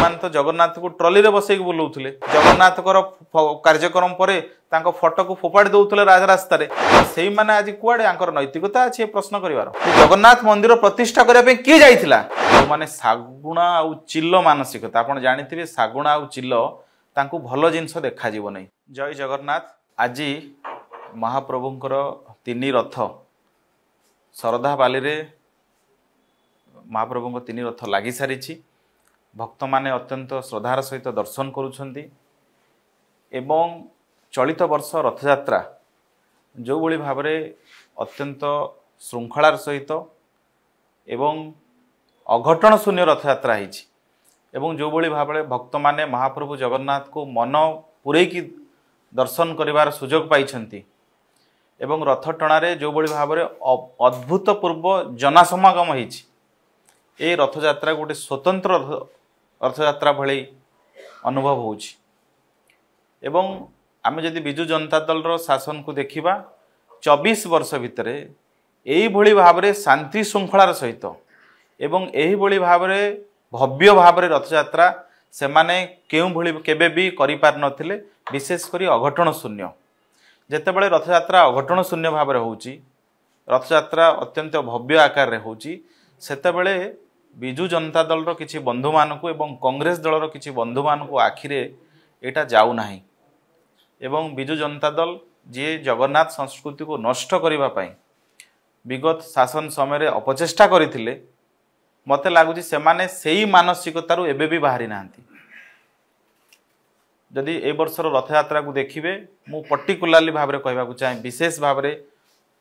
ସେମାନେ ତ ଜଗନ୍ନାଥକୁ ଟ୍ରଲିରେ ବସେଇକି ବୁଲାଉଥିଲେ। ଜଗନ୍ନାଥଙ୍କର କାର୍ଯ୍ୟକ୍ରମ ପରେ ତାଙ୍କ ଫଟୋକୁ ଫୋପାଡ଼ି ଦେଉଥିଲେ ରାଜରାସ୍ତାରେ। ସେଇମାନେ ଆଜି କୁଆଡ଼େ ଆଙ୍କର ନୈତିକତା ଅଛି ଏ ପ୍ରଶ୍ନ କରିବାର? ଜଗନ୍ନାଥ ମନ୍ଦିର ପ୍ରତିଷ୍ଠା କରିବା ପାଇଁ କିଏ ଯାଇଥିଲା? ଯେଉଁମାନେ ଶାଗୁଣା ଆଉ ଚିଲ ମାନସିକତା, ଆପଣ ଜାଣିଥିବେ ଶାଗୁଣା ଆଉ ଚିଲ ତାଙ୍କୁ ଭଲ ଜିନିଷ ଦେଖାଯିବ ନାହିଁ। ଜୟ ଜଗନ୍ନାଥ। ଆଜି ମହାପ୍ରଭୁଙ୍କର 3 ରଥ ଶରଧା ବାଲିରେ ମହାପ୍ରଭୁଙ୍କ 3 ରଥ ଲାଗି ସାରିଛି। ଭକ୍ତମାନେ ଅତ୍ୟନ୍ତ ଶ୍ରଦ୍ଧାର ସହିତ ଦର୍ଶନ କରୁଛନ୍ତି ଏବଂ ଚଳିତ ବର୍ଷ ରଥଯାତ୍ରା ଯେଉଁଭଳି ଭାବରେ ଅତ୍ୟନ୍ତ ଶୃଙ୍ଖଳାର ସହିତ ଏବଂ ଅଘଟଣ ଶୂନ୍ୟ ରଥଯାତ୍ରା ହେଇଛି ଏବଂ ଯେଉଁଭଳି ଭାବରେ ଭକ୍ତମାନେ ମହାପ୍ରଭୁ ଜଗନ୍ନାଥକୁ ମନ ପୂରେଇକି ଦର୍ଶନ କରିବାର ସୁଯୋଗ ପାଇଛନ୍ତି ଏବଂ ରଥ ଟଣାରେ ଯେଉଁଭଳି ଭାବରେ ଅଦ୍ଭୁତପୂର୍ବ ଜନସମାଗମ ହେଇଛି, ଏ ରଥଯାତ୍ରା ଗୋଟେ ସ୍ୱତନ୍ତ୍ର ରଥଯାତ୍ରା ଭଳି ଅନୁଭବ ହେଉଛି। ଏବଂ ଆମେ ଯଦି ବିଜୁ ଜନତା ଦଳର ଶାସନକୁ ଦେଖିବା, 24 ବର୍ଷ ଭିତରେ ଏଇଭଳି ଭାବରେ ଶାନ୍ତି ଶୃଙ୍ଖଳାର ସହିତ ଏବଂ ଏହିଭଳି ଭାବରେ ଭବ୍ୟ ଭାବରେ ରଥଯାତ୍ରା ସେମାନେ କେଉଁଭଳି କେବେ ବି କରିପାରିନଥିଲେ, ବିଶେଷ କରି ଅଘଟଣ ଶୂନ୍ୟ। ଯେତେବେଳେ ରଥଯାତ୍ରା ଅଘଟଣ ଶୂନ୍ୟ ଭାବରେ ହେଉଛି, ରଥଯାତ୍ରା ଅତ୍ୟନ୍ତ ଭବ୍ୟ ଆକାରରେ ହେଉଛି, ସେତେବେଳେ ବିଜୁ ଜନତା ଦଳର କିଛି ବନ୍ଧୁମାନଙ୍କୁ ଏବଂ କଂଗ୍ରେସ ଦଳର କିଛି ବନ୍ଧୁମାନଙ୍କୁ ଆଖିରେ ଏଇଟା ଯାଉନାହିଁ ଏବଂ ବିଜୁ ଜନତା ଦଳ ଯିଏ ଜଗନ୍ନାଥ ସଂସ୍କୃତିକୁ ନଷ୍ଟ କରିବା ପାଇଁ ବିଗତ ଶାସନ ସମୟରେ ଅପଚେଷ୍ଟା କରିଥିଲେ, ମୋତେ ଲାଗୁଛି ସେମାନେ ସେଇ ମାନସିକତାରୁ ଏବେ ବି ବାହାରି ନାହାନ୍ତି। ଯଦି ଏ ବର୍ଷର ରଥଯାତ୍ରାକୁ ଦେଖିବେ, ମୁଁ ପର୍ଟିକୁଲାରଲି ଭାବରେ କହିବାକୁ ଚାହେଁ, ବିଶେଷ ଭାବରେ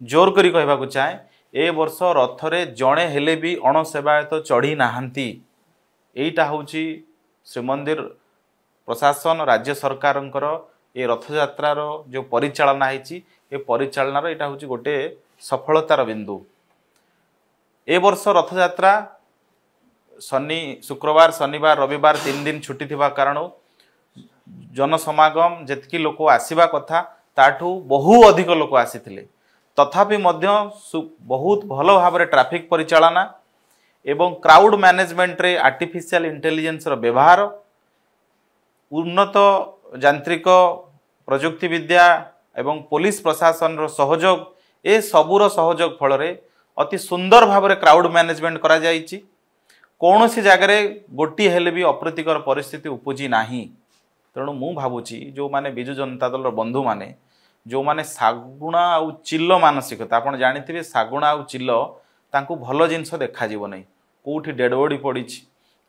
ଜୋର କରି କହିବାକୁ ଚାହେଁ, ଏ ବର୍ଷ ରଥରେ ଜଣେ ହେଲେ ବି ଅଣସେବାୟତ ଚଢ଼ି ନାହାନ୍ତି। ଏଇଟା ହେଉଛି ଶ୍ରୀମନ୍ଦିର ପ୍ରଶାସନ ରାଜ୍ୟ ସରକାରଙ୍କର ଏ ରଥଯାତ୍ରାର ଯେଉଁ ପରିଚାଳନା ହେଇଛି, ଏ ପରିଚାଳନାର ଏଇଟା ହେଉଛି ଗୋଟେ ସଫଳତାର ବିନ୍ଦୁ। ଏ ବର୍ଷ ରଥଯାତ୍ରା ଶୁକ୍ରବାର, ଶନିବାର, ରବିବାର 3 ଦିନ ଛୁଟି ଥିବା କାରଣରୁ ଜନସମାଗମ ଯେତିକି ଲୋକ ଆସିବା କଥା ତାଠୁ ବହୁ ଅଧିକ ଲୋକ ଆସିଥିଲେ। ତଥାପି ମଧ୍ୟ ବହୁତ ଭଲ ଭାବରେ ଟ୍ରାଫିକ୍ ପରିଚାଳନା ଏବଂ କ୍ରାଉଡ୍ ମ୍ୟାନେଜମେଣ୍ଟରେ ଆର୍ଟିଫିସିଆଲ ଇଣ୍ଟେଲିଜେନ୍ସର ବ୍ୟବହାର, ଉନ୍ନତ ଯାନ୍ତ୍ରିକ ପ୍ରଯୁକ୍ତି ବିଦ୍ୟା ଏବଂ ପୋଲିସ ପ୍ରଶାସନର ସହଯୋଗ, ଏ ସବୁର ସହଯୋଗ ଫଳରେ ଅତି ସୁନ୍ଦର ଭାବରେ କ୍ରାଉଡ୍ ମ୍ୟାନେଜମେଣ୍ଟ କରାଯାଇଛି। କୌଣସି ଜାଗାରେ ଗୋଟିଏ ହେଲେ ବି ଅପ୍ରୀତିକର ପରିସ୍ଥିତି ଉପୁଜି ନାହିଁ। ତେଣୁ ମୁଁ ଭାବୁଛି ଯେଉଁମାନେ ବିଜୁ ଜନତା ଦଳର ବନ୍ଧୁମାନେ, ଯେଉଁମାନେ ଶାଗୁଣା ଆଉ ଚିଲ ମାନସିକତା, ଆପଣ ଜାଣିଥିବେ ଶାଗୁଣା ଆଉ ଚିଲ ତାଙ୍କୁ ଭଲ ଜିନିଷ ଦେଖାଯିବ ନାହିଁ। କେଉଁଠି ଡେଡ୍ ବଡି ପଡ଼ିଛି,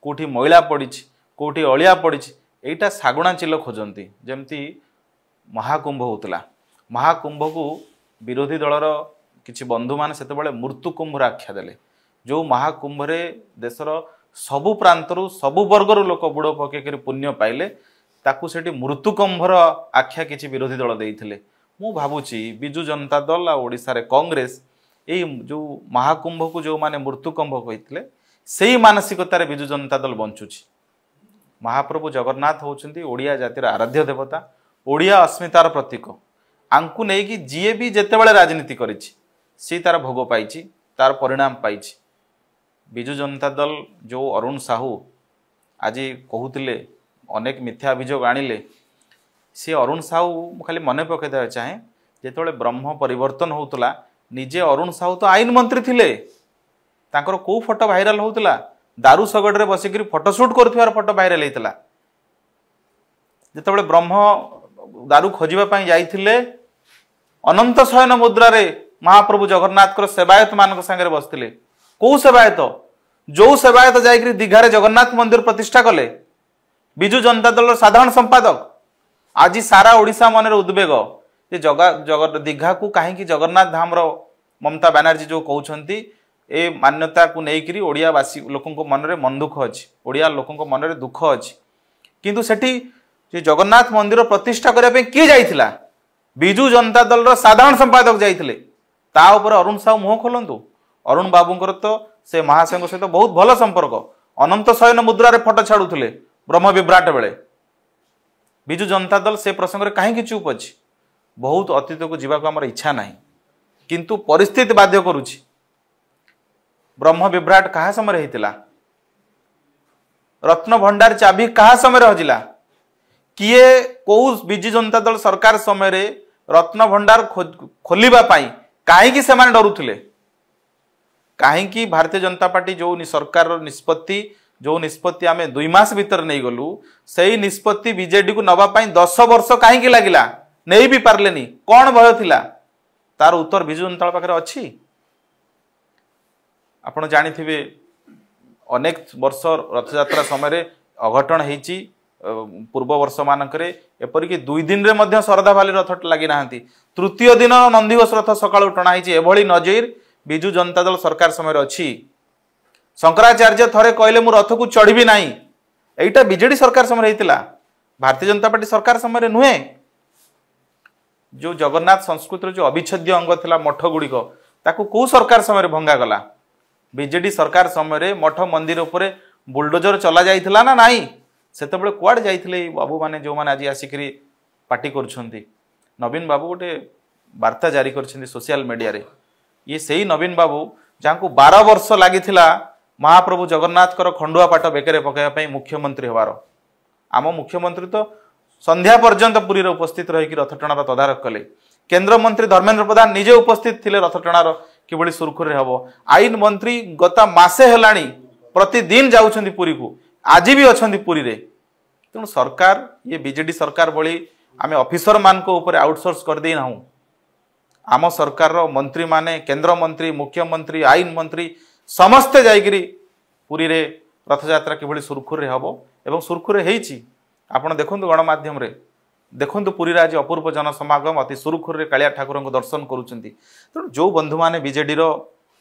କେଉଁଠି ମଇଳା ପଡ଼ିଛି, କେଉଁଠି ଅଳିଆ ପଡ଼ିଛି, ଏଇଟା ଶାଗୁଣା ଚିଲ ଖୋଜନ୍ତି। ଯେମିତି ମହାକୁମ୍ଭ ହେଉଥିଲା, ମହାକୁମ୍ଭକୁ ବିରୋଧୀ ଦଳର କିଛି ବନ୍ଧୁମାନେ ସେତେବେଳେ ମୃତ୍ୟୁକୁମ୍ଭର ଆଖ୍ୟା ଦେଲେ। ଯେଉଁ ମହାକୁମ୍ଭରେ ଦେଶର ସବୁ ପ୍ରାନ୍ତରୁ ସବୁ ବର୍ଗରୁ ଲୋକ ବୁଡ଼ ପକାଇକରି ପୁଣ୍ୟ ପାଇଲେ, ତାକୁ ସେଠି ମୃତ୍ୟୁକୁମ୍ଭର ଆଖ୍ୟା କିଛି ବିରୋଧୀ ଦଳ ଦେଇଥିଲେ। ମୁଁ ଭାବୁଛି ବିଜୁ ଜନତା ଦଳ ଆଉ ଓଡ଼ିଶାରେ କଂଗ୍ରେସ ଏଇ ଯେଉଁ ମହାକୁମ୍ଭକୁ ଯେଉଁମାନେ ମୃତ୍ୟୁକୁମ୍ଭ କହିଥିଲେ, ସେଇ ମାନସିକତାରେ ବିଜୁ ଜନତା ଦଳ ବଞ୍ଚୁଛି। ମହାପ୍ରଭୁ ଜଗନ୍ନାଥ ହେଉଛନ୍ତି ଓଡ଼ିଆ ଜାତିର ଆରାଧ୍ୟ ଦେବତା, ଓଡ଼ିଆ ଅସ୍ମିତାର ପ୍ରତୀକ। ଆଙ୍କୁ ନେଇକି ଯିଏ ବି ଯେତେବେଳେ ରାଜନୀତି କରିଛି, ସିଏ ତାର ଭୋଗ ପାଇଛି, ତାର ପରିଣାମ ପାଇଛି। ବିଜୁ ଜନତା ଦଳ ଯେଉଁ ଅରୁଣ ସାହୁ ଆଜି କହୁଥିଲେ, ଅନେକ ମିଥ୍ୟା ଅଭିଯୋଗ ଆଣିଲେ, ସେ ଅରୁଣ ସାହୁ ମୁଁ ଖାଲି ମନେ ପକାଇ ଦେବାକୁ ଚାହେଁ, ଯେତେବେଳେ ବ୍ରହ୍ମ ପରିବର୍ତ୍ତନ ହେଉଥିଲା, ନିଜେ ଅରୁଣ ସାହୁ ତ ଆଇନ ମନ୍ତ୍ରୀ ଥିଲେ। ତାଙ୍କର କେଉଁ ଫଟୋ ଭାଇରାଲ ହେଉଥିଲା? ଦାରୁ ଶଗଡ଼ରେ ବସିକରି ଫଟୋ ସୁଟ୍ କରୁଥିବାର ଫଟୋ ଭାଇରାଲ ହେଇଥିଲା। ଯେତେବେଳେ ବ୍ରହ୍ମ ଦାରୁ ଖୋଜିବା ପାଇଁ ଯାଇଥିଲେ, ଅନନ୍ତ ଶୟନ ମୁଦ୍ରାରେ ମହାପ୍ରଭୁ ଜଗନ୍ନାଥଙ୍କର ସେବାୟତ ମାନଙ୍କ ସାଙ୍ଗରେ ବସିଥିଲେ। କେଉଁ ସେବାୟତ? ଯେଉଁ ସେବାୟତ ଯାଇକରି ଦୀଘାରେ ଜଗନ୍ନାଥ ମନ୍ଦିର ପ୍ରତିଷ୍ଠା କଲେ, ବିଜୁ ଜନତା ଦଳର ସାଧାରଣ ସମ୍ପାଦକ। ଆଜି ସାରା ଓଡ଼ିଶା ମନରେ ଉଦ୍ବେଗ ଯେ ଦୀଘାକୁ କାହିଁକି ଜଗନ୍ନାଥ ଧାମର ମମତା ବାନାର୍ଜୀ ଯେଉଁ କହୁଛନ୍ତି, ଏ ମାନ୍ୟତାକୁ ନେଇକରି ଓଡ଼ିଆବାସୀ ଲୋକଙ୍କ ମନରେ ମନ ଦୁଃଖ ଅଛି, ଓଡ଼ିଆ ଲୋକଙ୍କ ମନରେ ଦୁଃଖ ଅଛି। କିନ୍ତୁ ସେଠି ଯେ ଜଗନ୍ନାଥ ମନ୍ଦିର ପ୍ରତିଷ୍ଠା କରିବା ପାଇଁ କିଏ ଯାଇଥିଲା? ବିଜୁ ଜନତା ଦଳର ସାଧାରଣ ସମ୍ପାଦକ ଯାଇଥିଲେ। ତା ଉପରେ ଅରୁଣ ସାହୁ ମୁହଁ ଖୋଲନ୍ତୁ। ଅରୁଣ ବାବୁଙ୍କର ତ ସେ ମହାଶୟଙ୍କ ସହିତ ବହୁତ ଭଲ ସମ୍ପର୍କ। ଅନନ୍ତ ଶୟନ ମୁଦ୍ରାରେ ଫଟୋ ଛାଡୁଥିଲେ ବ୍ରହ୍ମ ବିଭ୍ରାଟ ବେଳେ। ବିଜୁ ଜନତା ଦଳ ସେ ପ୍ରସଙ୍ଗରେ କାହିଁକି ଚୁପ୍ ଅଛି? ବହୁତ ଅତୀତକୁ ଯିବାକୁ ଆମର ଇଚ୍ଛା ନାହିଁ, କିନ୍ତୁ ପରିସ୍ଥିତି ବାଧ୍ୟ କରୁଛି। ବ୍ରହ୍ମ ବିଭ୍ରାଟ କାହା ସମୟରେ ହେଇଥିଲା? रत्न भंडार चाबी कहा समय हजिला किए कौ विजु जनता दल सरकार समय रत्न भंडार खोलिबा पाई कहीं से डरुले कहीं भारतीय जनता पार्टी जो सरकार निष्पत्ति जो निष्पत्ति आम 2 मास भीतर नहीं गलु से निष्पत्ति बीजेडी को नवापाई 10 वर्ष कहीं लगिला नहीं भी पार्लेनी कौन भय थिला तार उत्तर विजु जनता दल पाखे अच्छी आपण जानिथिबे अनेक वर्ष रथयात्रा समय अघटन होईची पूर्व वर्ष मानकरे एपरिक 2 दिन रे मध्य शरदा भाली रथ लगी ना तृतीय दिन नंदीघोष रथ सकाळु टणा होईची एभली नजर विजु जनता दल सरकार समय अच्छी शंकराचार्य थरे कहले मु रथ को चढ़ी ना यहीटा बीजेडी सरकार समय होता भारतीय जनता पार्टी सरकार समय नुहे जो जगन्नाथ संस्कृति जो अविच्छेद्य अंग थिला मठ गुड़िक ताकू कौ सरकार समय भंगा गला बीजेडी सरकार समय मठ मंदिर उपरे बुलडोजर चला जाइथिला ना नाई सेतबेले कुआड जाइथिले बाबू माने जो माने आज आसिकरी पार्टी करुछंती नवीन बाबू गोटे वार्ता जारी करछंती सोशल मीडिया रे ये सही नवीन बाबू जहाँ को 12 वर्ष लगी महाप्रभु जगन्नाथ खंडुआ पाट बेकरे पकाइबा मुख्यमंत्री होवार आम मुख्यमंत्री तो संध्या पर्यंत पुरी रे उपस्थित रही रथ टणार तदारख कले केंद्र मंत्री धर्मेंद्र प्रधान निजे उपस्थित थिले रथ टणार किभली सुरखुरे हबो आईन मंत्री गता मासे हेलाणी प्रतिदिन जाउछंती पुरी को आज भी अछंती पुरी रे तेणु सरकार ये बीजेडी सरकार भली आमे ऑफिसर मान को ऊपर आउटसोर्स कर देई नाहु आम सरकार मंत्री माने केंद्र मंत्री मुख्यमंत्री आईन मंत्री समस्ते जाइगिरी पुरी रे रथयात्रा किभली सुरखुरे हबो एवं सुरखुरे हेइची आपण देखंतु गणमाध्यम रे देखंतु पुरी आज अपूर्व जनसमागम अति सुरखुरे कालिया ठाकुर को दर्शन करूछंती तेणु जो बंधु माने बीजेडी रो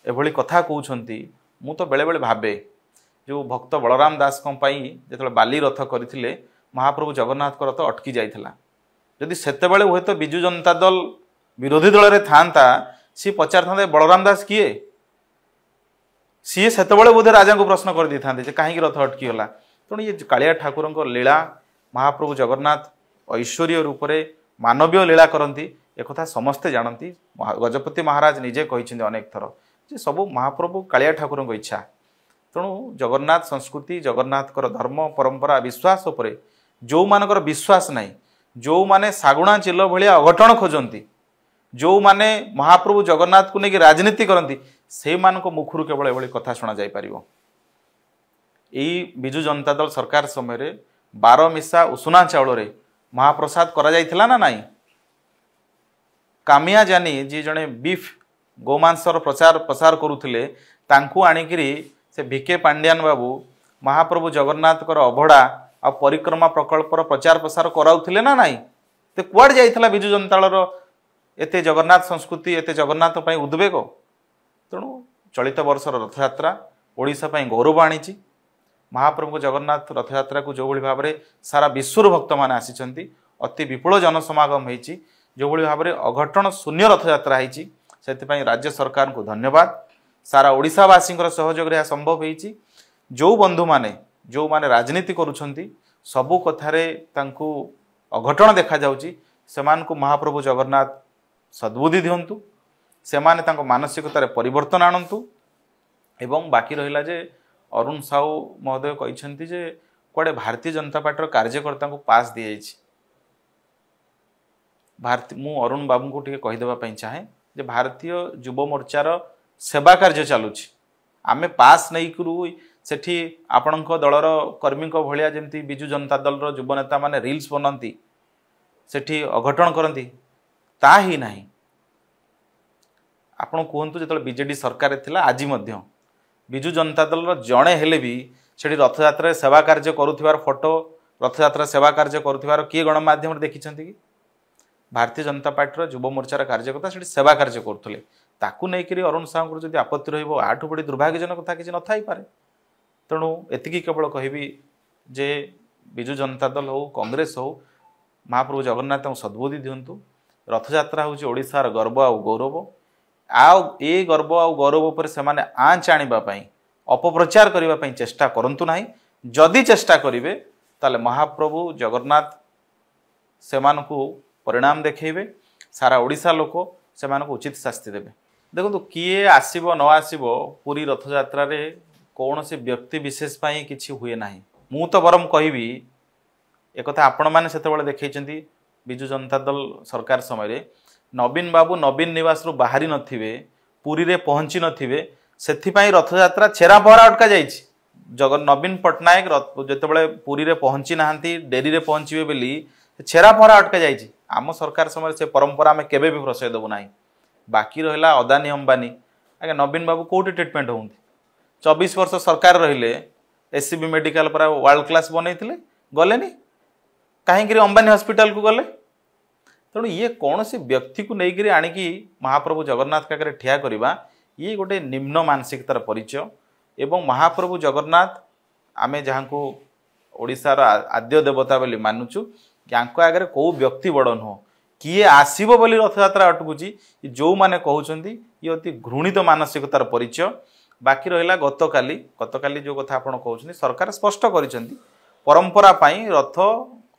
एभली कथा कहउछंती मु तो बेले बेले भाबे जो भक्त बलराम दास को पई जेतले बाली रथ करथिले महाप्रभु जगन्नाथ को रथ अटकी जाइथिला यदि सेते बेले होय तो बिजु जनता दल विरोधी दल रे थांता सी पचार था बलराम दास किए सी सेतबेले बोधे राजा को प्रश्न कर दी था कहीं रथ अटकी गला तेणु ये कालिया ठाकुर लीला महाप्रभु जगन्नाथ ऐश्वर्य रूप से मानवीय लीला करती एक समस्ते जानती गजपति महाराज निजे कहते अनेक थर जे सबू महाप्रभु कालिया ठाकुर इच्छा तेणु जगन्नाथ संस्कृति जगन्नाथ धर्म परंपरा विश्वास उपरे जो मानकर विश्वास नहीं जो माने सागुणा चिल भलिया अघटन खोजती जो माने महाप्रभु जगन्नाथ को लेकिन राजनीति करती से मानक मुखर केवल एभली कथा शुणा जाई परिबो एई बिजु जनता दल सरकार समय 12 मिसा उषुना चाउल रे महाप्रसाद करा जाइथिला ना नाई कामिया जानी जी जने बीफ गोमांसर प्रचार प्रसार करुथिले तांकू आनिकिरी से भिके पांड्यान बाबू महाप्रभु जगन्नाथ अभड़ा आ परिक्रमा प्रकल्पर प्रचार प्रसार कराउथिले ना नाई ते कुआड जाइथिला बिजु जनता दल एते जगन्नाथ संस्कृति एते जगन्नाथ पई उद्वेग तेणु चलित वर्षर रथयात्रा ओडिशा पई गौरव आनीची महाप्रभु जगन्नाथ रथयात्रा को जो भाव में सारा विश्वर भक्त मैंने आसी अति विपुल जनसमागम होती जो भाव में अघटन शून्य रथयात्रा होती से राज्य सरकार को धन्यवाद सारा ओडिशावासी सहयोग यह संभव होती जो बंधु माने जो माने राजनीति करुछंती सबु कथारे तांकु अघटन देखा जाउची सेमान को महाप्रभु जगन्नाथ सद्बुद्धि दियंतु सेमाने तांको मानसिकतार परिवर्तन आणंतु एवं बाकी रहिला जे अरुण साहू महोदय कहते जे कुआडे भारतीय जनता पार्टी कार्यकर्ता को पास दी जाइछि मु अरुण बाबू को टिके कहीदेवाई चाहे जे भारतीय युव मोर्चार सेवा कार्य चलुछि आमे पास नहीं करू सेठी आपणक दलर कर्मी भलिया जमती बिजु जनता दलर युव नेता माने रील्स बनाती सेठी अघटन करती ता ही नहीं आपण कहतु जो बीजेडी सरकार थिला आज मध्य बिजु जनता दल जड़े हेले भी से रथयात्रा सेवा कार्य करुथिबार फोटो रथयात्रा सेवा कार्य करुथिबार किए गणमाध्यम देखी कि भारतीय जनता पार्टी युव मोर्चार कार्यकर्ता से सेवा कार्य करुले ताकू नहीं अरुण साहू जब आपत्ति रही आठू बड़ी दुर्भाग्यजनक कथा किसी नथाई पारे तेणु एतिकी केवल कहबी जे बिजु जनता दल हो कांग्रेस हो महाप्रभु जगन्नाथ सद्बुद्धि दिंतु रथयात्रा हूँ ओडिशार गर्व आ गौरव ए गर्व आ गौरव पर से आँच आने अपप्रचार करने चेष्टा करंतु नहीं जदि चेष्टा करेंगे ताले महाप्रभु जगन्नाथ से परिणाम देखेबे सारा ओडिशा लोक से उचित शास्ति देवे देखो किए आसब न आसब पुरी रथयात्रा कौन से व्यक्ति विशेष किसी हुए ना मु तो बरम कहबी एक आपण मैंने से देखते विजु जनता दल सरकार समय नवीन बाबू नवीन निवास रु बाहरी नथिबे पुरी रे पहुंची नथिबे सेथिपाई रथयात्रा छेरा पहरा अटका जाइछि। नवीन पट्टनायक जितेबाला पुरी रे पहुंची नाहांती डेरी रे पहुंचबे बोली छेरा पहरा अटका जाइछि। आम सरकार समय से परंपरा आम केबे भी प्रश्रय देबु नाही। बाकी रहिला अदानी अंबानी आगे नवीन बाबू कोठी ट्रीटमेंट होउंती 24 वर्ष सरकार रहिले एससीबी मेडिकल पर वर्ल्ड क्लास बनैथिले गलेनी कहीं अंबानी हॉस्पिटल को गले। तेणु ये कौन सी व्यक्ति को लेकर आणिकी महाप्रभु जगन्नाथ का ठिया करवा ये गोटे निम्न मानसिकतार परिचय। एवं महाप्रभु जगन्नाथ आमे जहाँ को ओडिशार आद्य देवता बोली मानुचु या आगे कौ व्यक्ति बड़ नुह किए आसब बोली रथयात्रा अटकुची जो मैंने कहते ये अति घृणित मानसिकतार परिचय। बाकी रहा गतकाली जो कथा आप कहते सरकार स्पष्ट कर परंपरा रथ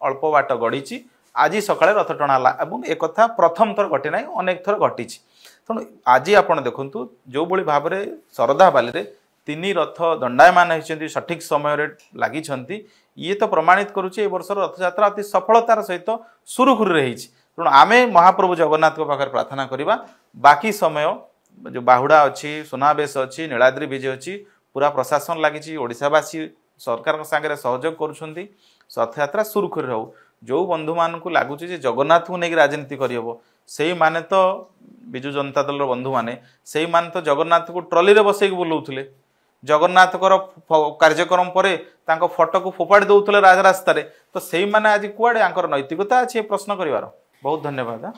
अल्प बाट गढ़ी आज सकाଳେ रथ टणाला और एक कथा प्रथम थर घटी ना अनेक थर घटी। तेणु आज आप देखु जो भाई भाव में शरधा बाली तीन रथ दंडायमान होती सठिक समय लगी ये तो प्रमाणित करुचे वर्ष रथयात्रा अति सफलतार सहित सुरुखुरु रही। तेणु आम महाप्रभु जगन्नाथ पाखे प्रार्थना करवा बाकी समय जो बाहुड़ा अच्छी सुनावेश अच्छी नीलाद्री विजय अच्छी पूरा प्रशासन लगी ओडिशावासी सरकार सागर सहयोग करुँच रथयात्रा सुरुखुरु रहू। जो बंधु मान को लगुच जगन्नाथ को लेकिन राजनीति करहब से माने तो विजु जनता दल बंधु माने से माने तो जगन्नाथ को ट्रली रे बसैक बुलाउथिले जगन्नाथ कार्यक्रम पर फोटो को फोपाड़ी दौले राजरास्तार तो से माने आज कुआड़े नैतिकता अच्छे प्रश्न कर बहुत धन्यवाद।